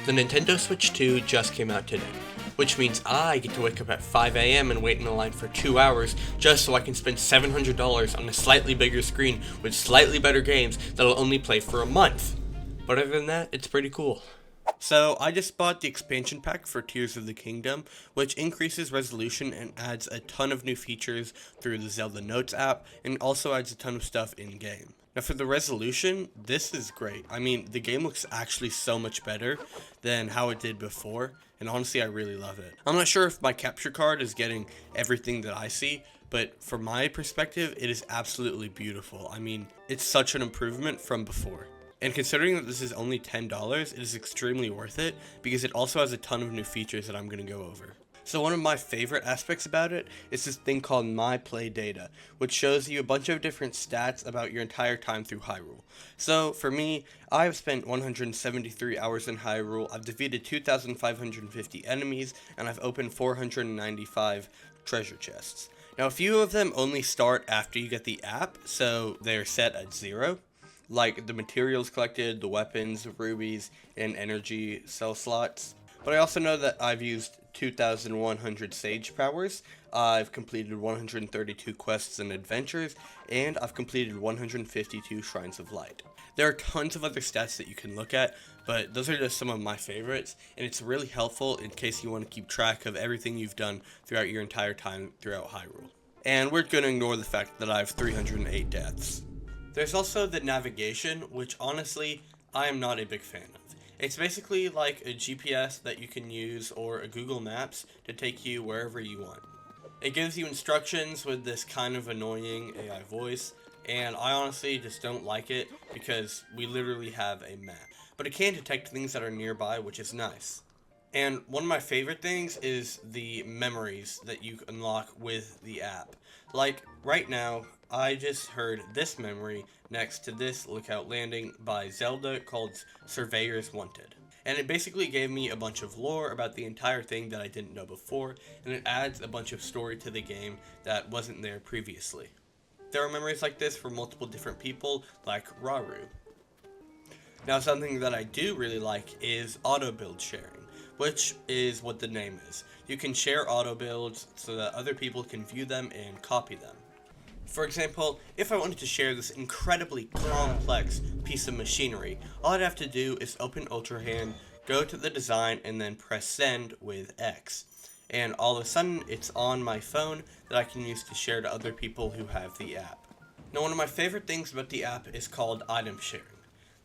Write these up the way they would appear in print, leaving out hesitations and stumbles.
The Nintendo Switch 2 just came out today, which means I get to wake up at 5 a.m. and wait in the line for 2 hours just so I can spend $700 on a slightly bigger screen with slightly better games that'll only play for a month. But other than that, it's pretty cool. So I just bought the expansion pack for Tears of the Kingdom, which increases resolution and adds a ton of new features through the ZELDA Notes app, and also adds a ton of stuff in-game. Now for the resolution, this is great. I mean, the game looks actually so much better than how it did before, and honestly I really love it. I'm not sure if my capture card is getting everything that I see, but from my perspective, it is absolutely beautiful. I mean, it's such an improvement from before. And considering that this is only $10, it is extremely worth it because it also has a ton of new features that I'm going to go over. So one of my favorite aspects about it is this thing called My Play Data, which shows you a bunch of different stats about your entire time through Hyrule. So for me, I've spent 173 hours in Hyrule, I've defeated 2,550 enemies, and I've opened 495 treasure chests. Now a few of them only start after you get the app, so they're set at 0. Like the materials collected, the weapons, rubies, and energy cell slots. But I also know that I've used 2,100 sage powers, I've completed 132 quests and adventures, and I've completed 152 shrines of light. There are tons of other stats that you can look at, but those are just some of my favorites, and it's really helpful in case you want to keep track of everything you've done throughout your entire time throughout Hyrule. And we're going to ignore the fact that I have 308 deaths. There's also the navigation, which honestly, I am not a big fan of. It's basically like a GPS that you can use or a Google Maps to take you wherever you want. It gives you instructions with this kind of annoying AI voice, and I honestly just don't like it because we literally have a map. But it can detect things that are nearby, which is nice. And one of my favorite things is the memories that you unlock with the app. Like, right now, I just heard this memory next to this lookout landing by ZELDA called Surveyors Wanted. And it basically gave me a bunch of lore about the entire thing that I didn't know before, and it adds a bunch of story to the game that wasn't there previously. There are memories like this for multiple different people, like Raru. Now something that I do really like is auto build sharing, which is what the name is. You can share auto builds so that other people can view them and copy them. For example, if I wanted to share this incredibly complex piece of machinery, all I'd have to do is open Ultrahand, go to the design, and then press send with X. And all of a sudden, it's on my phone that I can use to share to other people who have the app. Now, one of my favorite things about the app is called item sharing.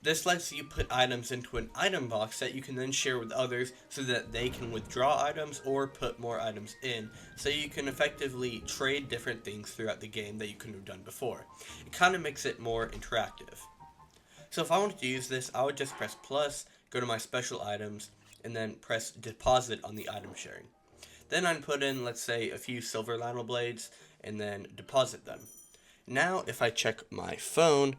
This lets you put items into an item box that you can then share with others so that they can withdraw items or put more items in, so you can effectively trade different things throughout the game that you couldn't have done before. It kind of makes it more interactive. So if I wanted to use this, I would just press plus, go to my special items, and then press deposit on the item sharing. Then I'd put in, let's say, a few silver lino blades, and then deposit them. Now if I check my phone,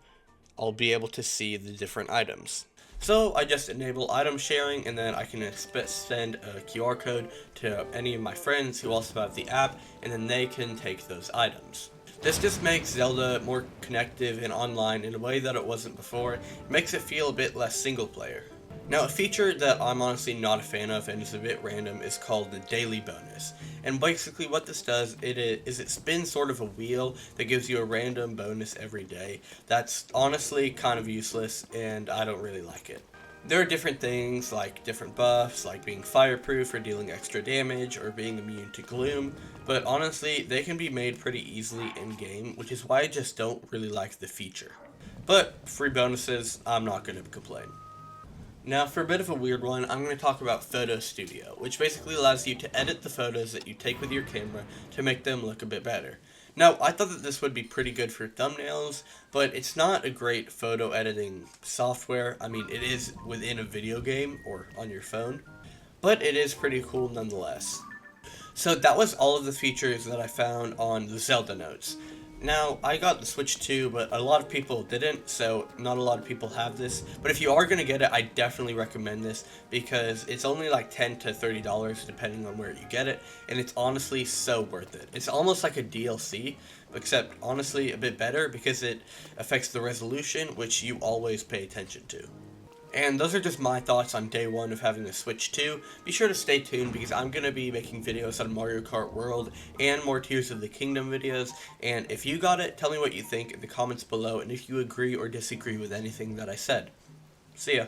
I'll be able to see the different items. So I just enable item sharing, and then I can send a QR code to any of my friends who also have the app, and then they can take those items. This just makes ZELDA more connective and online in a way that it wasn't before. It makes it feel a bit less single player. Now a feature that I'm honestly not a fan of and is a bit random is called the daily bonus. And basically what this does, it spins sort of a wheel that gives you a random bonus every day. That's honestly kind of useless and I don't really like it. There are different things like different buffs, like being fireproof or dealing extra damage or being immune to gloom, but honestly they can be made pretty easily in game, which is why I just don't really like the feature. But free bonuses, I'm not going to complain. Now for a bit of a weird one, I'm going to talk about Photo Studio, which basically allows you to edit the photos that you take with your camera to make them look a bit better. Now, I thought that this would be pretty good for thumbnails, but it's not a great photo editing software. I mean, it is within a video game or on your phone, but it is pretty cool nonetheless. So that was all of the features that I found on the ZELDA Notes. Now, I got the Switch 2, but a lot of people didn't, so not a lot of people have this. But if you are going to get it, I definitely recommend this, because it's only like $10 to $30 depending on where you get it, and it's honestly so worth it. It's almost like a DLC, except honestly a bit better, because it affects the resolution, which you always pay attention to. And those are just my thoughts on day one of having the Switch 2. Be sure to stay tuned because I'm going to be making videos on Mario Kart World and more Tears of the Kingdom videos. And if you got it, tell me what you think in the comments below and if you agree or disagree with anything that I said. See ya.